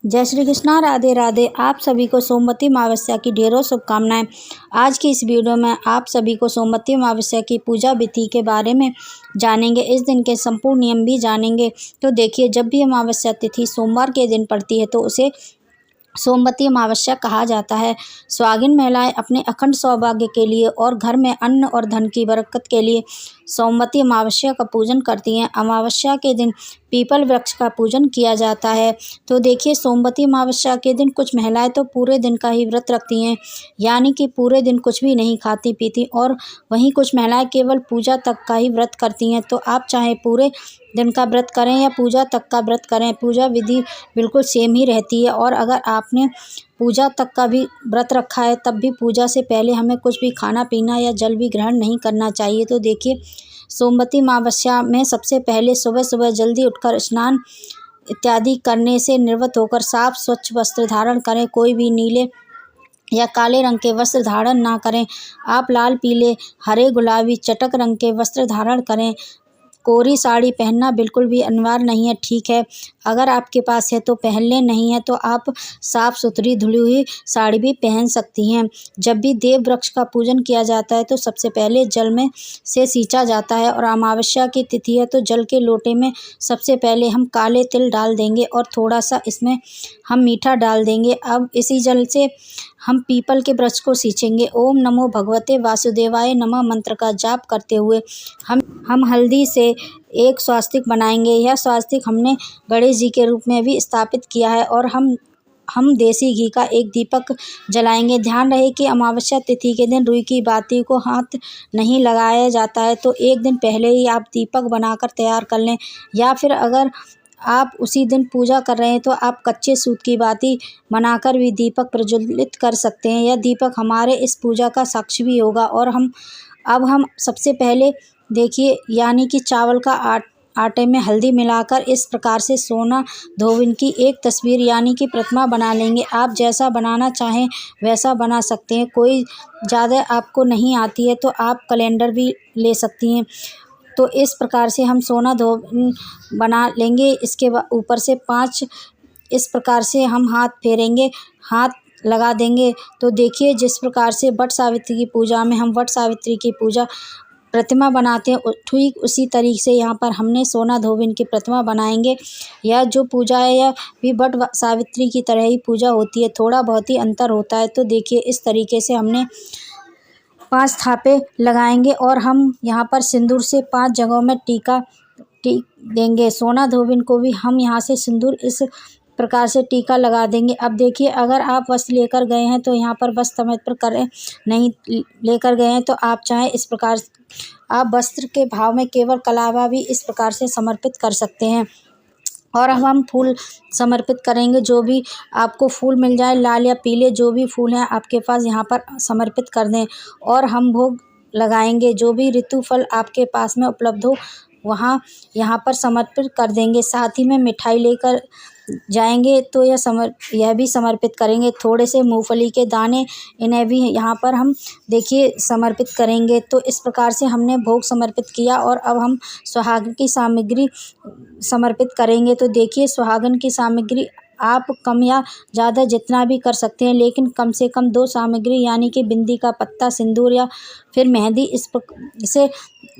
जय श्री कृष्णा, राधे राधे। आप सभी को सोमवती अमावस्या की ढेरों शुभकामनाएं। आज की इस वीडियो में आप सभी को सोमवती अमावस्या की पूजा विधि के बारे में जानेंगे। इस दिन के संपूर्ण नियम भी जानेंगे। तो देखिए, जब भी अमावस्या तिथि सोमवार के दिन पड़ती है तो उसे सोमवती अमावस्या कहा जाता है। सुहागिन महिलाएं अपने अखंड सौभाग्य के लिए और घर में अन्न और धन की बरकत के लिए सोमवती अमावस्या का पूजन करती हैं। अमावस्या के दिन पीपल वृक्ष का पूजन किया जाता है। तो देखिए, सोमवती अमावस्या के दिन कुछ महिलाएं तो पूरे दिन का ही व्रत रखती हैं, यानी कि पूरे दिन कुछ भी नहीं खाती पीती, और वहीं कुछ महिलाएं केवल पूजा तक का ही व्रत करती हैं। तो आप चाहे पूरे दिन का व्रत करें या पूजा तक का व्रत करें, पूजा विधि बिल्कुल सेम ही रहती है। और अगर आपने पूजा तक का भी व्रत रखा है तब भी पूजा से पहले हमें कुछ भी खाना पीना या जल भी ग्रहण नहीं करना चाहिए। तो देखिए, सोमवती अमावस्या में सबसे पहले सुबह सुबह जल्दी उठकर स्नान इत्यादि करने से निवृत्त होकर साफ स्वच्छ वस्त्र धारण करें। कोई भी नीले या काले रंग के वस्त्र धारण ना करें। आप लाल, पीले, हरे, गुलाबी, चटक रंग के वस्त्र धारण करें। कोरी साड़ी पहनना बिल्कुल भी अनिवार्य नहीं है, ठीक है। अगर आपके पास है तो पहन लें, नहीं है तो आप साफ़ सुथरी धुली हुई साड़ी भी पहन सकती हैं। जब भी देव वृक्ष का पूजन किया जाता है तो सबसे पहले जल में से सींचा जाता है, और अमावस्या की तिथि है तो जल के लोटे में सबसे पहले हम काले तिल डाल देंगे और थोड़ा सा इसमें हम मीठा डाल देंगे। अब इसी जल से हम पीपल के वृक्ष को सींचेंगे। ओम नमो भगवते वासुदेवाय नमः मंत्र का जाप करते हुए हम हल्दी से एक स्वास्तिक बनाएंगे। यह स्वास्तिक हमने गणेश जी के रूप में भी स्थापित किया है, और हम देसी घी का एक दीपक जलाएंगे। ध्यान रहे कि अमावस्या तिथि के दिन रुई की बाती को हाथ नहीं लगाया जाता है, तो एक दिन पहले ही आप दीपक बनाकर तैयार कर लें, या फिर अगर आप उसी दिन पूजा कर रहे हैं तो आप कच्चे सूत की बाती बनाकर भी दीपक प्रज्वलित कर सकते हैं। यह दीपक हमारे इस पूजा का साक्षी भी होगा। और हम सबसे पहले देखिए, यानी कि चावल का आटे में हल्दी मिलाकर इस प्रकार से सोना धोबिन की एक तस्वीर यानी कि प्रतिमा बना लेंगे। आप जैसा बनाना चाहें वैसा बना सकते हैं। कोई ज़्यादा आपको नहीं आती है तो आप कैलेंडर भी ले सकती हैं। तो इस प्रकार से हम सोना धोबिन बना लेंगे। इसके ऊपर से 5 इस प्रकार से हम हाथ फेरेंगे, हाथ लगा देंगे। तो देखिए, जिस प्रकार से वट सावित्री की पूजा में हम वट सावित्री की पूजा प्रतिमा बनाते हैं, ठीक उसी तरीके से यहाँ पर हमने सोना धोबिन की प्रतिमा बनाएंगे। यह जो पूजा है यह भी वट सावित्री की तरह ही पूजा होती है, थोड़ा बहुत ही अंतर होता है। तो देखिए, इस तरीके से हमने 5 थापे लगाएंगे, और हम यहाँ पर सिंदूर से 5 जगहों में टीका देंगे। सोना धोबिन को भी हम यहाँ से सिंदूर इस प्रकार से टीका लगा देंगे। अब देखिए, अगर आप वस्त्र लेकर गए हैं तो यहाँ पर वस्त्र समय पर करें, नहीं लेकर गए हैं तो आप चाहें इस प्रकार आप वस्त्र के भाव में केवल कलावा भी इस प्रकार से समर्पित कर सकते हैं। और अब हम फूल समर्पित करेंगे। जो भी आपको फूल मिल जाए, लाल या पीले जो भी फूल हैं आपके पास, यहाँ पर समर्पित कर दें। और हम भोग लगाएंगे। जो भी ऋतु फल आपके पास में उपलब्ध हो यहाँ पर समर्पित कर देंगे। साथ ही में मिठाई लेकर जाएंगे तो यह भी समर्पित करेंगे। थोड़े से मूंगफली के दाने, इन्हें भी यहाँ पर हम देखिए समर्पित करेंगे। तो इस प्रकार से हमने भोग समर्पित किया, और अब हम सुहागन की सामग्री समर्पित करेंगे। तो देखिए, सुहागन की सामग्री आप कम या ज़्यादा जितना भी कर सकते हैं, लेकिन कम से कम 2 सामग्री यानी कि बिंदी का पत्ता, सिंदूर या फिर मेहंदी, इसे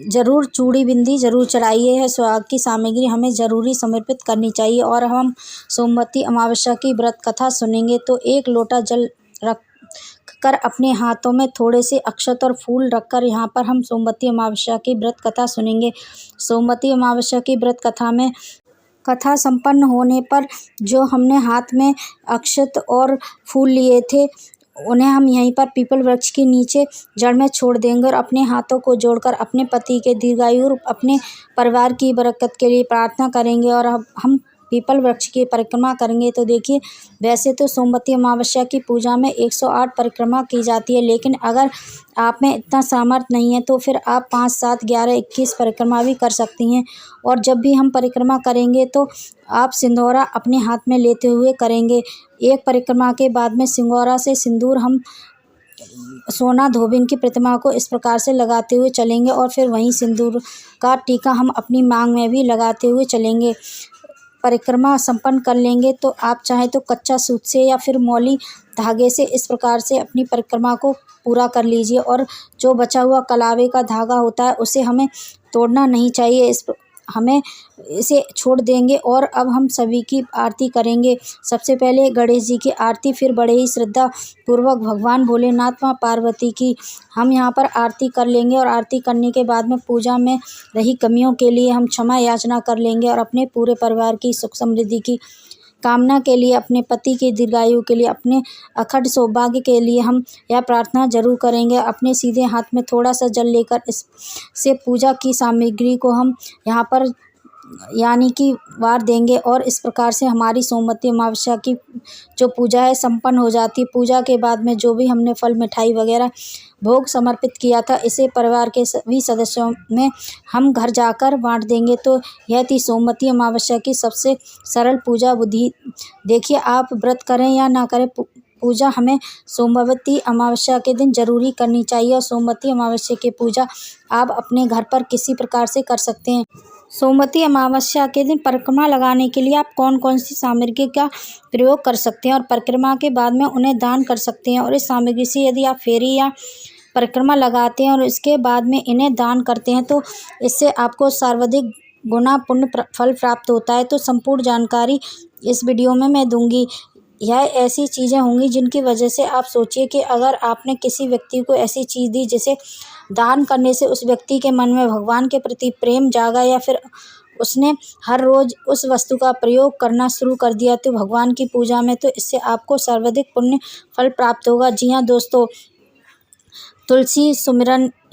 ज़रूर चूड़ी बिंदी ज़रूर चढ़ाइए है। सुहाग की सामग्री हमें ज़रूरी समर्पित करनी चाहिए। और हम सोमवती अमावस्या की व्रत कथा सुनेंगे। तो 1 लोटा जल रख कर अपने हाथों में थोड़े से अक्षत और फूल रखकर यहाँ पर हम सोमवती अमावस्या की व्रत कथा सुनेंगे। सोमवती अमावस्या की व्रत कथा में कथा संपन्न होने पर जो हमने हाथ में अक्षत और फूल लिए थे उन्हें हम यहीं पर पीपल वृक्ष के नीचे जड़ में छोड़ देंगे, और अपने हाथों को जोड़कर अपने पति के दीर्घायु और अपने परिवार की बरकत के लिए प्रार्थना करेंगे। और अब हम पीपल वृक्ष की परिक्रमा करेंगे। तो देखिए, वैसे तो सोमवती अमावस्या की पूजा में 108 परिक्रमा की जाती है, लेकिन अगर आप में इतना सामर्थ्य नहीं है तो फिर आप 5, 7, 11, 21 परिक्रमा भी कर सकती हैं। और जब भी हम परिक्रमा करेंगे तो आप सिंदूरा अपने हाथ में लेते हुए करेंगे। एक परिक्रमा के बाद में सिंगोरा से सिंदूर हम सोना धोबिन की प्रतिमा को इस प्रकार से लगाते हुए चलेंगे, और फिर वहीं सिंदूर का टीका हम अपनी मांग में भी लगाते हुए चलेंगे। परिक्रमा संपन्न कर लेंगे तो आप चाहें तो कच्चा सूत से या फिर मौली धागे से इस प्रकार से अपनी परिक्रमा को पूरा कर लीजिए। और जो बचा हुआ कलावे का धागा होता है उसे हमें तोड़ना नहीं चाहिए, हमें इसे छोड़ देंगे। और अब हम सभी की आरती करेंगे। सबसे पहले गणेश जी की आरती, फिर बड़े ही श्रद्धा पूर्वक भगवान भोलेनाथ माँ पार्वती की हम यहाँ पर आरती कर लेंगे। और आरती करने के बाद में पूजा में रही कमियों के लिए हम क्षमा याचना कर लेंगे और अपने पूरे परिवार की सुख समृद्धि की कामना के लिए, अपने पति की दीर्घायु के लिए, अपने अखंड सौभाग्य के लिए हम यह प्रार्थना जरूर करेंगे। अपने सीधे हाथ में थोड़ा सा जल लेकर इससे पूजा की सामग्री को हम यहाँ पर यानी कि वार देंगे। और इस प्रकार से हमारी सोमवती अमावस्या की जो पूजा है संपन्न हो जाती है। पूजा के बाद में जो भी हमने फल मिठाई वगैरह भोग समर्पित किया था इसे परिवार के सभी सदस्यों में हम घर जाकर बांट देंगे। तो यह थी सोमवती अमावस्या की सबसे सरल पूजा विधि। देखिए, आप व्रत करें या ना करें, पूजा हमें सोमवती अमावस्या के दिन जरूरी करनी चाहिए। और सोमवती अमावस्या की पूजा आप अपने घर पर किसी प्रकार से कर सकते हैं। सोमवती अमावस्या के दिन परिक्रमा लगाने के लिए आप कौन कौन सी सामग्री का प्रयोग कर सकते हैं और परिक्रमा के बाद में उन्हें दान कर सकते हैं। और इस सामग्री से यदि आप फेरी या परिक्रमा लगाते हैं और इसके बाद में इन्हें दान करते हैं तो इससे आपको सर्वाधिक गुना पुण्य फल प्राप्त होता है। तो संपूर्ण जानकारी इस वीडियो में मैं दूंगी। यह ऐसी चीज़ें होंगी जिनकी वजह से आप सोचिए कि अगर आपने किसी व्यक्ति को ऐसी चीज़ दी जिसे दान करने से उस व्यक्ति के मन में भगवान के प्रति प्रेम जागा या फिर उसने हर रोज़ उस वस्तु का प्रयोग करना शुरू कर दिया तो भगवान की पूजा में, तो इससे आपको सर्वाधिक पुण्य फल प्राप्त होगा। जी हाँ दोस्तों, तुलसी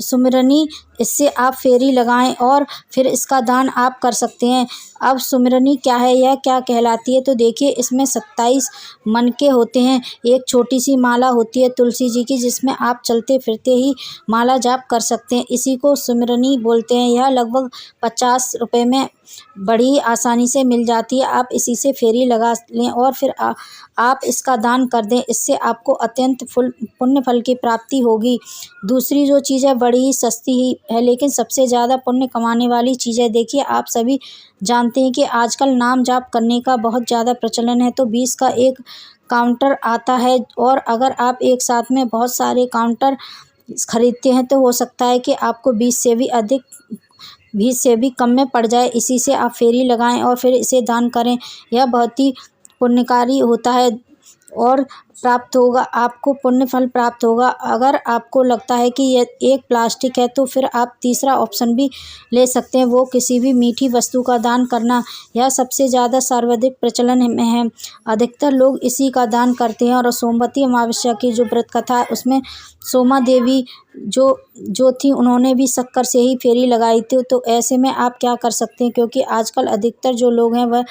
सुमिरनी इससे आप फेरी लगाएं और फिर इसका दान आप कर सकते हैं। अब सुमिरनी क्या है, यह क्या कहलाती है, तो देखिए इसमें 27 मनके होते हैं। एक छोटी सी माला होती है तुलसी जी की जिसमें आप चलते फिरते ही माला जाप कर सकते हैं। इसी को सुमिरनी बोलते हैं। यह लगभग 50 रुपये में बड़ी आसानी से मिल जाती है। आप इसी से फेरी लगा लें और फिर आप इसका दान कर दें। इससे आपको अत्यंत पुण्य फल की प्राप्ति होगी। दूसरी जो चीज़ है बड़ी ही सस्ती ही है लेकिन सबसे ज़्यादा पुण्य कमाने वाली चीज़ है। देखिए, आप सभी जानते हैं कि आजकल नाम जाप करने का बहुत ज़्यादा प्रचलन है। तो 20 का एक काउंटर आता है और अगर आप एक साथ में बहुत सारे काउंटर खरीदते हैं तो हो सकता है कि आपको 20 से भी कम में पड़ जाए। इसी से आप फेरी लगाएं और फिर इसे दान करें। यह बहुत ही पुण्यकारी होता है और प्राप्त होगा, आपको पुण्य फल प्राप्त होगा। अगर आपको लगता है कि यह एक प्लास्टिक है तो फिर आप तीसरा ऑप्शन भी ले सकते हैं, वो किसी भी मीठी वस्तु का दान करना। यह सबसे ज़्यादा सर्वाधिक प्रचलन में है। अधिकतर लोग इसी का दान करते हैं। और सोमवती अमावस्या की जो व्रत कथा है उसमें सोमा देवी जो थी उन्होंने भी शक्कर से ही फेरी लगाई थी। तो ऐसे में आप क्या कर सकते हैं, क्योंकि आजकल अधिकतर जो लोग हैं वह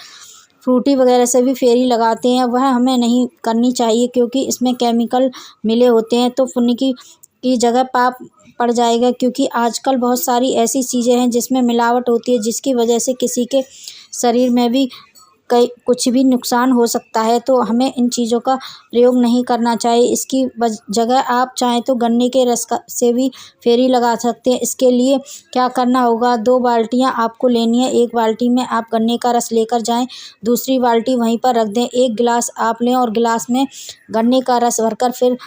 फ्रूटी वगैरह से भी फेरी लगाते हैं, वह हमें नहीं करनी चाहिए क्योंकि इसमें केमिकल मिले होते हैं। तो पुण्य की जगह पाप पड़ जाएगा, क्योंकि आजकल बहुत सारी ऐसी चीज़ें हैं जिसमें मिलावट होती है जिसकी वजह से किसी के शरीर में भी कुछ भी नुकसान हो सकता है। तो हमें इन चीज़ों का प्रयोग नहीं करना चाहिए। इसकी जगह आप चाहें तो गन्ने के रस से भी फेरी लगा सकते हैं। इसके लिए क्या करना होगा, 2 बाल्टियां आपको लेनी है। एक बाल्टी में आप गन्ने का रस लेकर जाएं, दूसरी बाल्टी वहीं पर रख दें। एक गिलास आप लें और गिलास में गन्ने का रस भरकर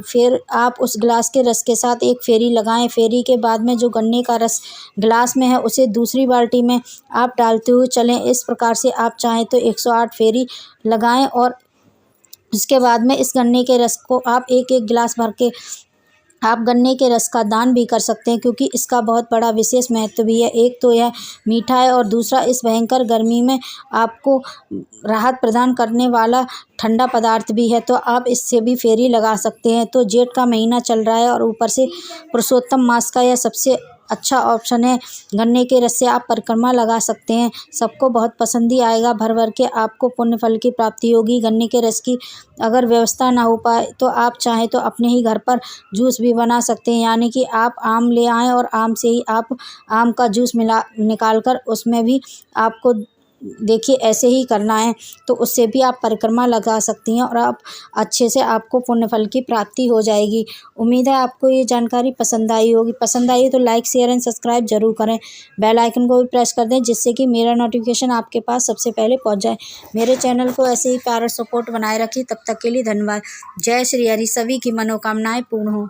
फिर आप उस गिलास के रस के साथ एक फेरी लगाएं। फेरी के बाद में जो गन्ने का रस गिलास में है उसे दूसरी बाल्टी में आप डालते हुए चलें। इस प्रकार से आप चाहें तो 108 फेरी लगाएं और उसके बाद में इस गन्ने के रस को आप एक एक गिलास भर के आप गन्ने के रस का दान भी कर सकते हैं, क्योंकि इसका बहुत बड़ा विशेष महत्व भी है। एक तो यह मीठा है और दूसरा इस भयंकर गर्मी में आपको राहत प्रदान करने वाला ठंडा पदार्थ भी है। तो आप इससे भी फेरी लगा सकते हैं। तो जेठ का महीना चल रहा है और ऊपर से पुरुषोत्तम मास का यह सबसे अच्छा ऑप्शन है। गन्ने के रस से आप परिक्रमा लगा सकते हैं, सबको बहुत पसंद ही आएगा। भर भर के आपको पुण्य फल की प्राप्ति होगी। गन्ने के रस की अगर व्यवस्था ना हो पाए तो आप चाहें तो अपने ही घर पर जूस भी बना सकते हैं, यानी कि आप आम ले आएँ और आम से ही आप आम का जूस निकाल कर उसमें भी आपको देखिए ऐसे ही करना है, तो उससे भी आप परिक्रमा लगा सकती हैं और आप अच्छे से आपको पुण्य फल की प्राप्ति हो जाएगी। उम्मीद है आपको ये जानकारी पसंद आई होगी। पसंद आई तो लाइक शेयर एंड सब्सक्राइब जरूर करें। बेल आइकन को भी प्रेस कर दें, जिससे कि मेरा नोटिफिकेशन आपके पास सबसे पहले पहुंच जाए। मेरे चैनल को ऐसे ही प्यार और सपोर्ट बनाए रखिए। तब तक के लिए धन्यवाद। जय श्री हरि। सभी की मनोकामनाएं पूर्ण हो।